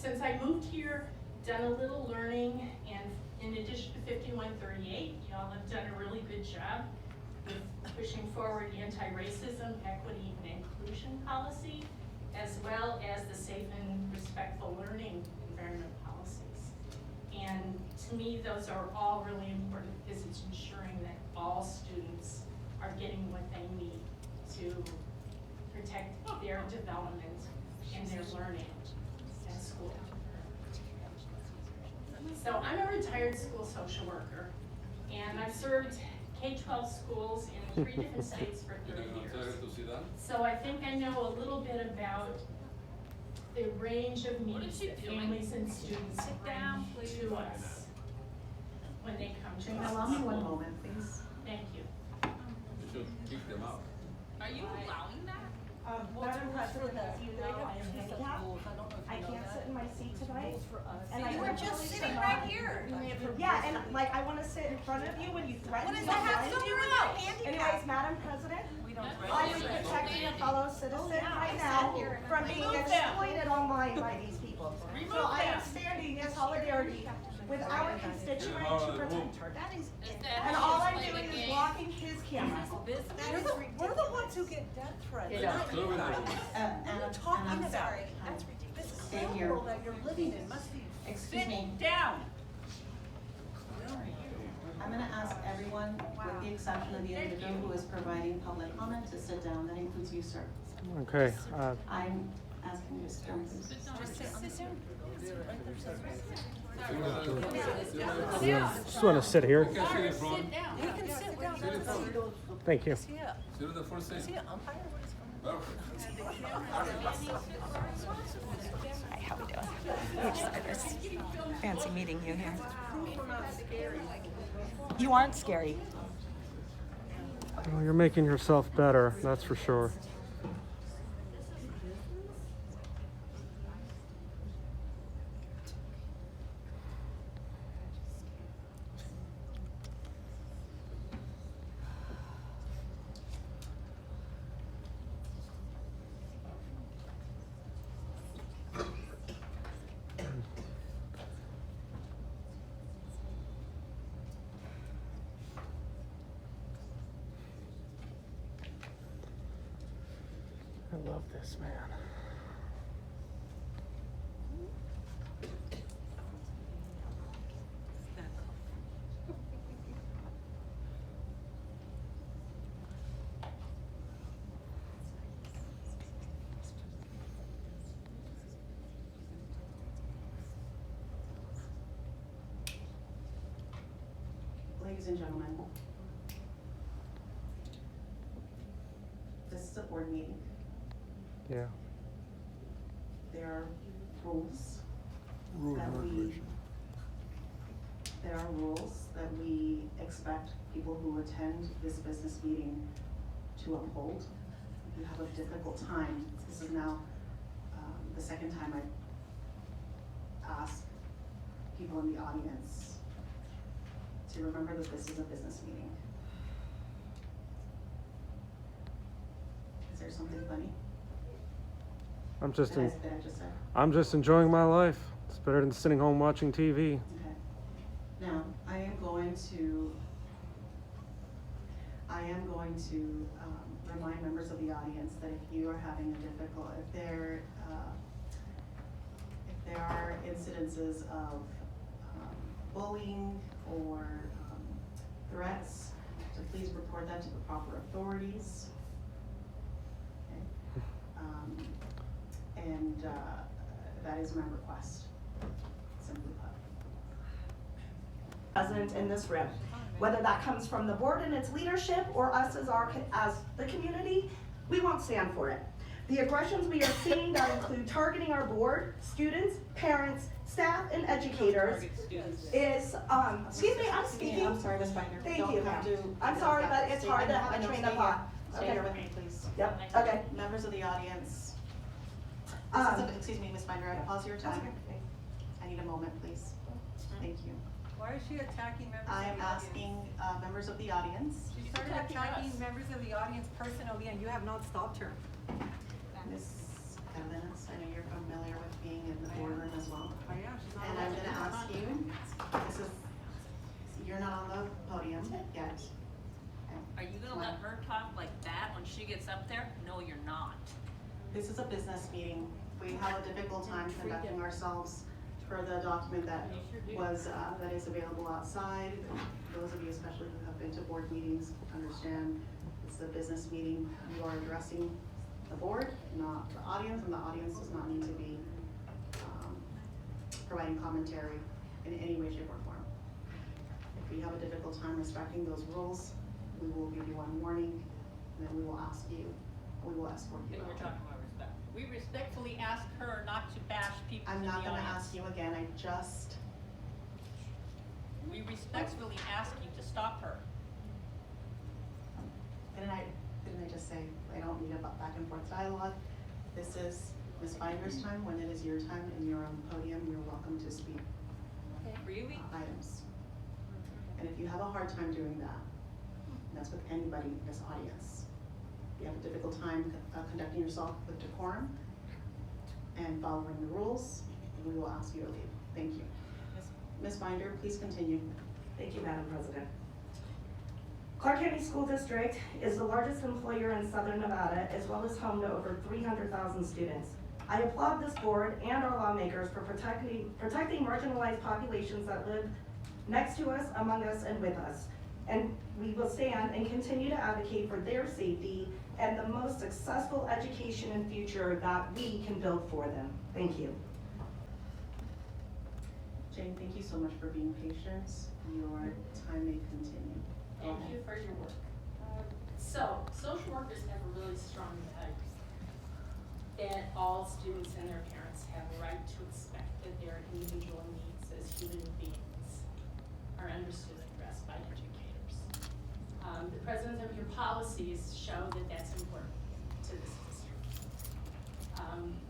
since I moved here, done a little learning, and in addition to 5138, y'all have done a really good job with pushing forward anti-racism, equity, and inclusion policy, as well as the safe and respectful learning environment policies. And to me, those are all really important because it's ensuring that all students are getting what they need to protect their development and their learning at school. So I'm a retired school social worker, and I've served K-12 schools in 3 different states for 30 years. So I think I know a little bit about the range of needs that families and students bring to us when they come to us. Allow me one moment, please. Thank you. You should kick them out. Are you allowing that? Madam President, as you know, I am handicapped. I can't sit in my seat tonight. And I You were just really sitting cannot- right here. Yeah, and like I want to sit in front of you when you threaten What me. does that have to do with your handicap? Anyways, Madam President, I am protecting a fellow citizen right now from being exploited online by these people. So I am standing in solidarity with our constituent to protect her. And all I'm doing is blocking his camera. We're the ones who get death threats. Not you guys. What are you talking about? This criminal that you're living in must be. Excuse me, Down. I'm gonna ask everyone, with the exception of the individual who is providing public comment, to sit down. That includes you, sir. Okay, I'm asking you to sit down, please. just want to sit here. You can sit in front. You can sit down. Thank you. See ya. Sit in the first seat. See ya, umpire? What is going on? Hi, how we doing? Hey, Cyrus. Fancy meeting you here. You aren't scary. Well, you're making yourself better, that's for sure. I love this, man. Ladies and gentlemen, this is a board meeting. Yeah. There are rules that we expect people who attend this business meeting to uphold. If you have a difficult time, this is now the second time I've asked people in the audience to remember that this is a business meeting. Is there something funny? I'm That I just said? I'm just enjoying my life. It's better than sitting home watching TV. Okay. Now, I am going to remind members of the audience that if you are having a difficult, if there are incidences of bullying or threats, to please report that to the proper authorities. Okay. And that is my request, simply put. President in this room, whether that comes from the board and its leadership or us as the community, we won't stand for it. The aggressions we are seeing that include targeting our board, students, parents, staff, and educators is, excuse me, I'm speaking. I'm sorry, Ms. Binder. Thank Don't you, have ma'am. to- I'm sorry, but it's hard to have a train of thought. Stay here with me, please. Yep, okay. Members of the audience. Excuse me, Ms. Binder, I pause your time. I need a moment, please. Thank you. Why is she attacking members I of am the audience? asking members of the audience, She started attacking members of the audience personally, and you have not stopped her. Ms. Cárdenas, I know you're familiar with being in the boardroom as well. is up there? No, you're not. This is a business meeting. We have a difficult time conducting ourselves per the document that was, that is available outside. Those of you especially who have been to board meetings understand it's a business meeting. You are addressing the board, not the audience, and the audience does not need to be providing commentary in any way, shape, or form. If we have a difficult time respecting those rules, we will give you one warning, and then we will ask you, we will escort you And we're out. talking about respect. We respectfully ask her not to bash people in I'm the not audience. gonna ask you again, We respectfully ask you to stop her. didn't I just say, I don't need a back and forth dialogue? This is Ms. Finder's time. When it is your time and you're on the podium, you're welcome to speak Really? items. And if you have a hard time doing that, and that's with anybody in this audience, you have a difficult time conducting yourself with decorum and following the rules, we will ask you to leave. Thank you. Ms. Binder, please continue. Thank you, Madam President. Clark County School District is the largest employer in Southern Nevada, as well as home to over 300,000 students. I applaud this board and our lawmakers for protecting marginalized populations that live next to us, among us, and with us. And we will stand and continue to advocate for their safety and the most successful education and future that we can build for them. Thank you. Jane, thank you so much for being patient. Your time may continue. Thank you for your work. So, social workers have a really strong value that all students and their parents have a right to expect that their individual needs as human beings are understood and addressed by educators. The presence of your policies show that that's important to this district.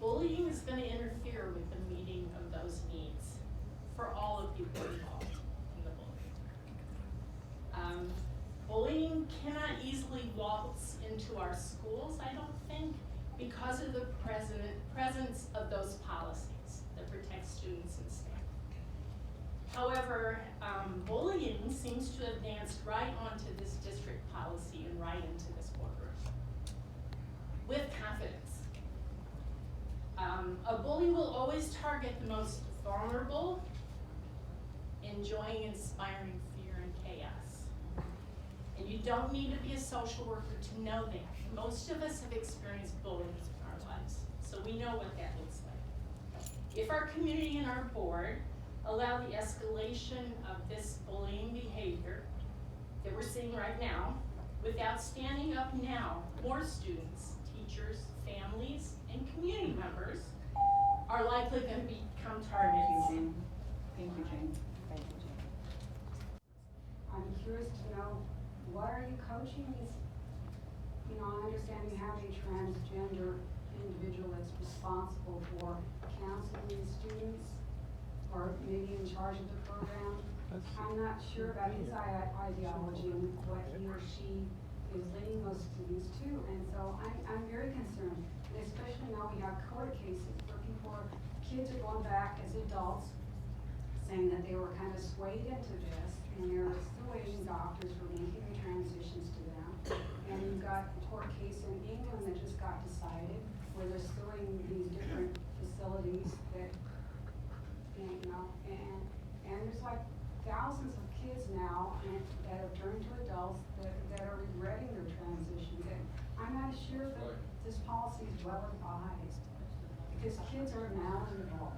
Bullying is going to interfere with the meeting of those needs for all of you involved in the bullying. Bullying cannot easily waltz into our schools, I don't think, because of the presence of those policies that protect students and staff. However, bullying seems to have danced right onto this district policy and right into this boardroom with confidence. A bully will always target the most vulnerable, enjoying inspiring fear and chaos. And you don't need to be a social worker to know that. Most of us have experienced bullying in our lives, so we know what that looks like. If our community and our board allow the escalation of this bullying behavior that we're seeing right now, without standing up now, more students, teachers, families, and community members are likely going to become targets. Thank you, Jane. I'm curious to know, what are you coaching these? You know, I understand you have a transgender individual that's responsible for counseling these students, or maybe in charge of the program. I'm not sure about his ideology and what he or she is leading those students to, and so I'm very concerned. And especially now we have court cases where kids are going back as adults, saying that they were kind of swayed into this, and they're suing doctors for making the transitions to them. And you've got a court case in England that just got decided, where they're suing these different facilities that, you know, and there's like thousands of kids now that have turned to adults that are regretting their transitions. And I'm not sure that this policy is well advised, because kids are malleable,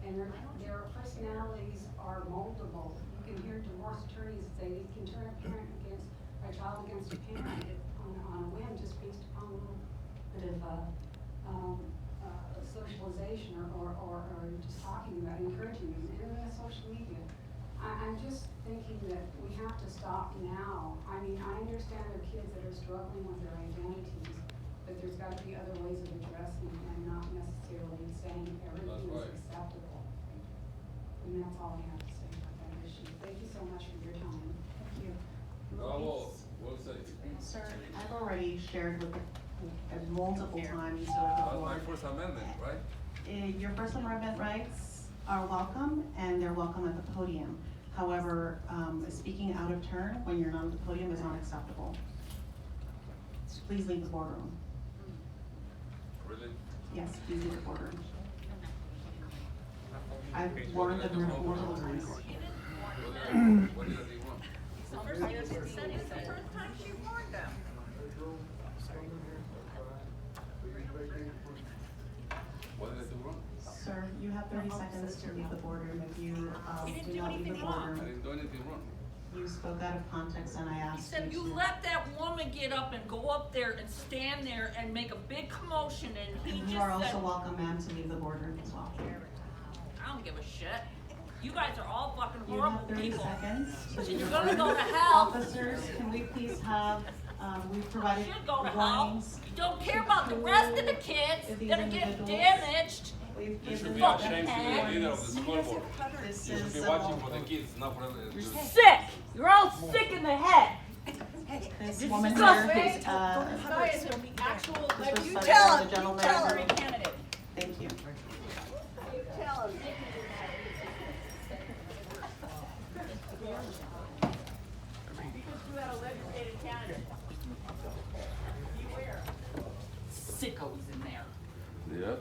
and their personalities are moldable. You can hear divorce attorneys say you can turn a child against a parent on a whim, just based upon a little bit of socialization or just talking about encouraging them. And then social media. I'm just thinking that we have to stop now. I mean, I understand there are kids that are struggling with their identities, but there's got to be other ways of addressing it and not necessarily saying everything is acceptable. And that's all I have to say about that issue. Thank you so much for your time. Thank you. Bravo, well said. Sir, I've already shared with multiple times That's before. my First Amendment, right? Your First Amendment rights are welcome, and they're welcome at the podium. However, speaking out of turn when you're not at the podium is not acceptable. Please leave the boardroom. Really? Yes, please leave the boardroom. I've warned them multiple times. What did they want? The first thing she said is the first time she warned them. What did they want? Sir, you have 30 seconds to leave the boardroom. If you do not leave the I boardroom, didn't do anything wrong. you spoke out of context and I He asked said, you you to. let that woman get up and go up there and stand there and make a big commotion, and he And just you are also said, welcome, ma'am, to leave the boardroom as well. I don't give a shit. You guys are all fucking You horrible have 30 people. seconds to leave You're the gonna boardroom. go to hell. Officers, can we please have, we've provided You should go to hell. warnings. You don't care about the rest of the kids These that are getting individuals. damaged. We've You should given be them ashamed to be the leader of the school board. This You should is be watching for the kids, not for the. Sick. You're all sick in the head. This woman Disgusting. here, Guy is an actual, this like, was you cited tell by him, the gentleman. you tell him. Candidate. Thank you. You tell him. Because you had a legislative candidate. Beware. Sickos in there. Yeah.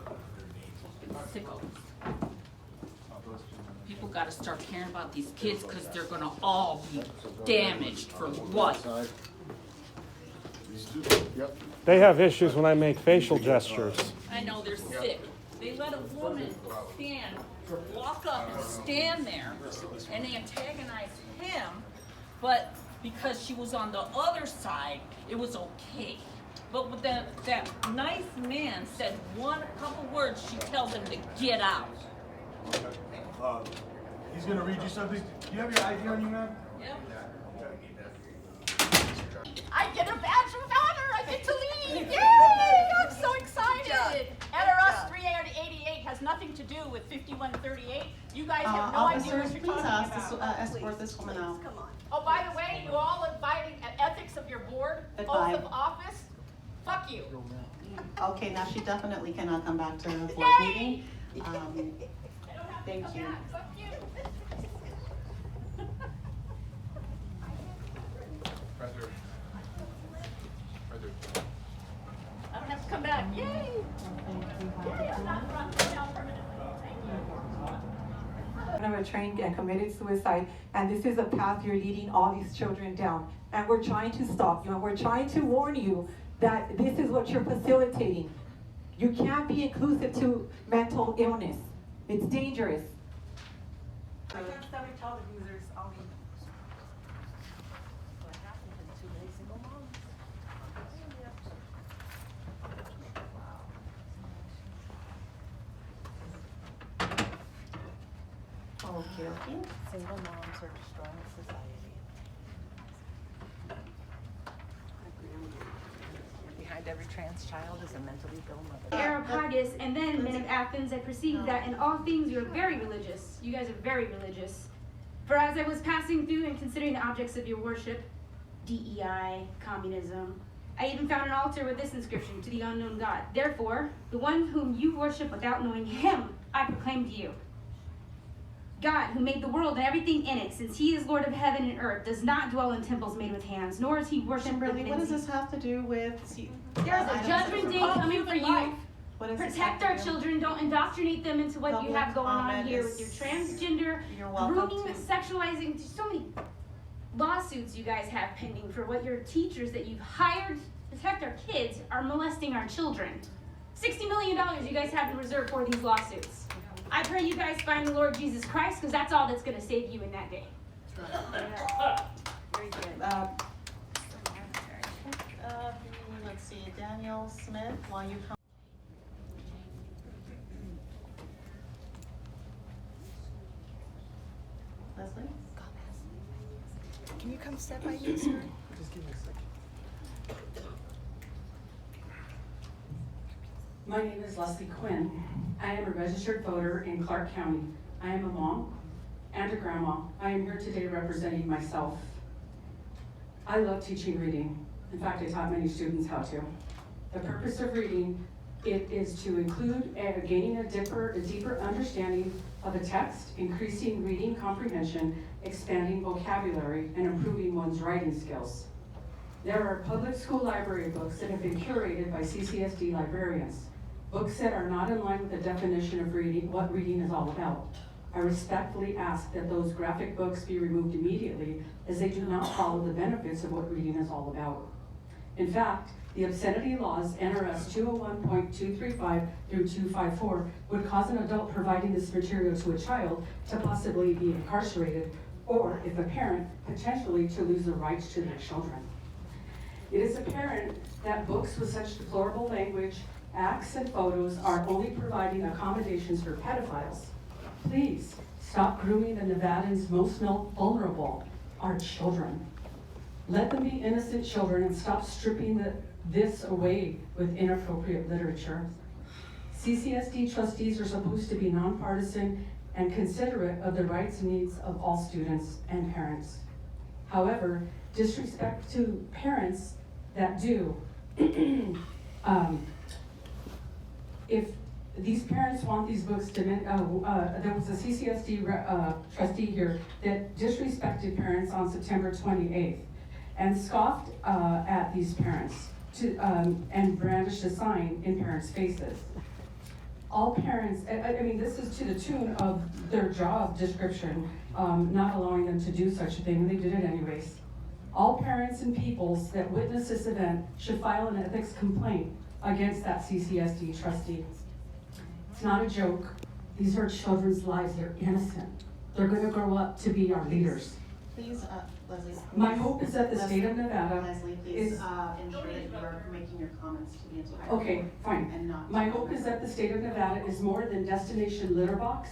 Sickos. People gotta start caring about these kids because they're gonna all be damaged for what? They have issues when I make facial gestures. I know they're sick. They let a woman walk up and stand there, and they antagonized him, but because she was on the other side, it was okay. But with that nice man said a couple words, she tells him to get out. He's gonna read you something. Do you have your ID on you, ma'am? Yep. I get a badge of honor. I get to lead. Yay! I'm so excited. NRS 388 has nothing to do with 5138. You guys have no idea what Officers, you're please talking ask about. escort this woman out. Oh, by the way, you all are violating ethics of your board, oath Advise. of office. Fuck you. Okay, now she definitely cannot come back to the board Yay! meeting. I don't have to Thank come you. back. Fuck you. I don't have to come back. Yay! Yay, I'm not run down permanently. Thank you. Of a trained and committed suicide, and this is a path you're leading all these children down. And we're trying to stop you, and we're trying to warn you that this is what you're facilitating. You can't be inclusive to mental illness. It's dangerous. I can't stand child abusers, what happens in too many single moms? Okay, okay. Single moms are destroying society. Behind every trans child is a mentally ill mother. Areopagus and then men of Athens, I perceived that in all things you are very religious. You guys are very religious. For as I was passing through and considering the objects of your worship, DEI, communism, I even found an altar with this inscription, to the unknown God. Therefore, the one whom you worship without knowing him, I proclaim to you. God, who made the world and everything in it, since he is Lord of heaven and earth, does not dwell in temples made with hands, nor is he worshipped with Kimberly, what does this have to do with? There's a judgment day coming for you. What does this Protect have our to do? children. Don't indoctrinate them into what you Public have going on comment here is- with your transgender, You're welcome grooming, to. sexualizing. There's so many lawsuits you guys have pending for what your teachers that you've hired to protect our kids are molesting our children. $60 million you guys have in reserve for these lawsuits. I pray you guys find the Lord Jesus Christ, because that's all that's going to save you in that day. Very good. Let's see, Daniel Smith, while you come. Leslie? Can you come step by me, sir? Just give me a second. My name is Leslie Quinn. I am a registered voter in Clark County. I am a mom and a grandma. I am here today representing myself. I love teaching reading. In fact, I taught many students how to. The purpose of reading, it is to include gaining a deeper understanding of a text, increasing reading comprehension, expanding vocabulary, and improving one's writing skills. There are public school library books that have been curated by CCSD librarians. Books that are not in line with the definition of reading, what reading is all about. I respectfully ask that those graphic books be removed immediately, as they do not follow the benefits of what reading is all about. In fact, the obscenity laws, NRS 201.235 through 254, would cause an adult providing this material to a child to possibly be incarcerated, or, if a parent, potentially to lose the rights to their children. It is apparent that books with such deplorable language, acts, and photos are only providing accommodations for pedophiles. Please stop grooming the Nevadans' most vulnerable, our children. Let them be innocent children and stop stripping this away with inappropriate literature. CCSD trustees are supposed to be nonpartisan and considerate of the rights and needs of all students and parents. However, disrespect to parents that do, if these parents want these books to, there was a CCSD trustee here that disrespected parents on September 28th and scoffed at these parents and brandished a sign in parents' faces. All parents, I mean, this is to the tune of their job description, not allowing them to do such a thing, and they did it anyways. All parents and peoples that witness this event should file an ethics complaint against that CCSD trustee. It's not a joke. These are children's lives. They're innocent. They're going to grow up to be our leaders. Please, Leslie. My hope is that the state of Nevada Leslie, please ensure that you are making your comments to the entire. Okay, fine. And not. My hope is that the state of Nevada is more than destination litter box,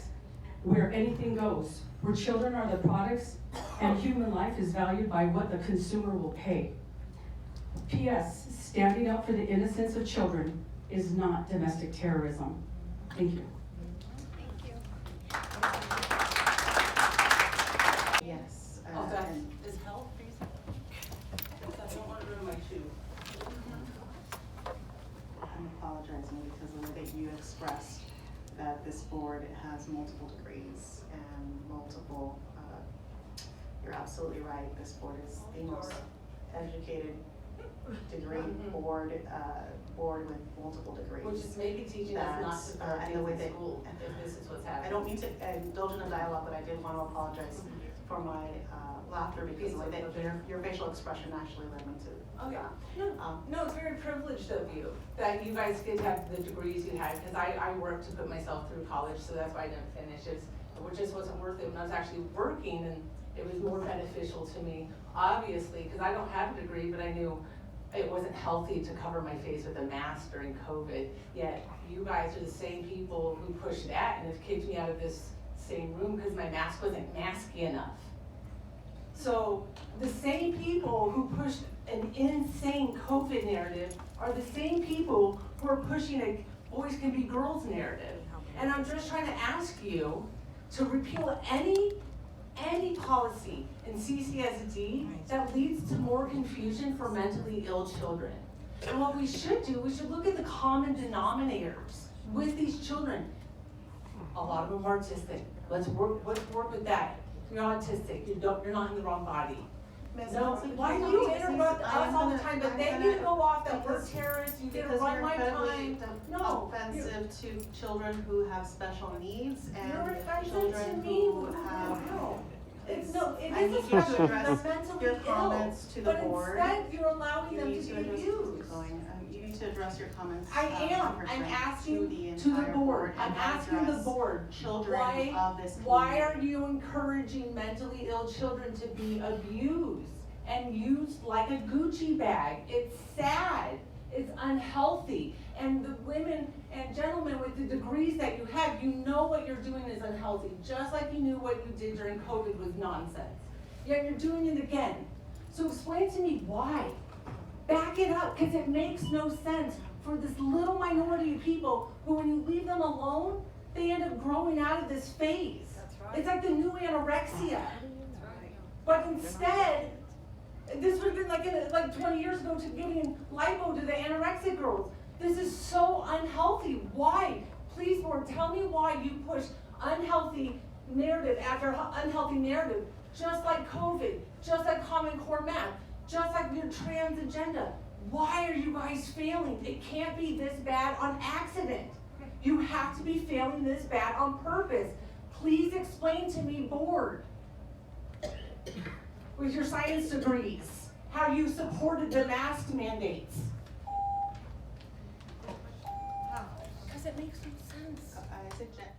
where anything goes, where children are the products and human life is valued by what the consumer will pay. P.S. Standing up for the innocence of children is not domestic terrorism. Thank you. Yes. Oh, that is help? I don't want to ruin my shoe. I'm apologizing because the way that you expressed that this board has multiple degrees and multiple, you're absolutely right. This board is the most educated degree board with multiple degrees. Which is maybe teaching us not to burn and the way things in that, school, if this is what's happening. I don't mean to indulge in a dialogue, but I did want to apologize for my laughter because the way that your facial expression actually led me to Okay. that. No, it's very privileged of you that you guys get to have the degrees you had, because I worked to put myself through college, so that's why I didn't finish it. It just wasn't worth it when I was actually working, and it was more beneficial to me, obviously, because I don't have a degree, but I knew it wasn't healthy to cover my face with a mask during COVID. Yet you guys are the same people who pushed that and have kicked me out of this same room because my mask wasn't masky enough. So the same people who pushed an insane COVID narrative are the same people who are pushing a boys can be girls narrative. And I'm just trying to ask you to repeal any policy in CCSD that leads to more confusion for mentally ill children. And what we should do, we should look at the common denominators with these children. A lot of them are autistic. Let's work with that. You're autistic. You're not in the wrong body. No, why do you interrupt us all the time? But then you go off that we're terrorists. You didn't run my time. No, offensive to children who have special needs and you're offensive children to me. who have. It is a special. address They're mentally your ill. comments to the board. But instead, you're allowing them to be abused. You need to address your comments. I am. I'm asking to the board. I'm asking the board. Children of this community. Why are you encouraging mentally ill children to be abused and used like a Gucci bag? It's sad. It's unhealthy. And the women and gentlemen with the degrees that you have, you know what you're doing is unhealthy. Just like you knew what you did during COVID was nonsense. Yet you're doing it again. So explain to me why. Back it up, because it makes no sense for this little minority of people who, when you leave them alone, they end up growing out of this phase. That's right. It's like the new anorexia. That's right. But instead, this would have been like 20 years ago to giving lipo to the anorexic girls. This is so unhealthy. Why? Please, board, tell me why you push unhealthy narrative after unhealthy narrative, just like COVID, just like Common Core math, Just like your trans agenda. Why are you guys failing? It can't be this bad on accident. You have to be failing this bad on purpose. Please explain to me, board, with your science degrees, how you supported the mask mandates. Because it makes no sense. I suggest,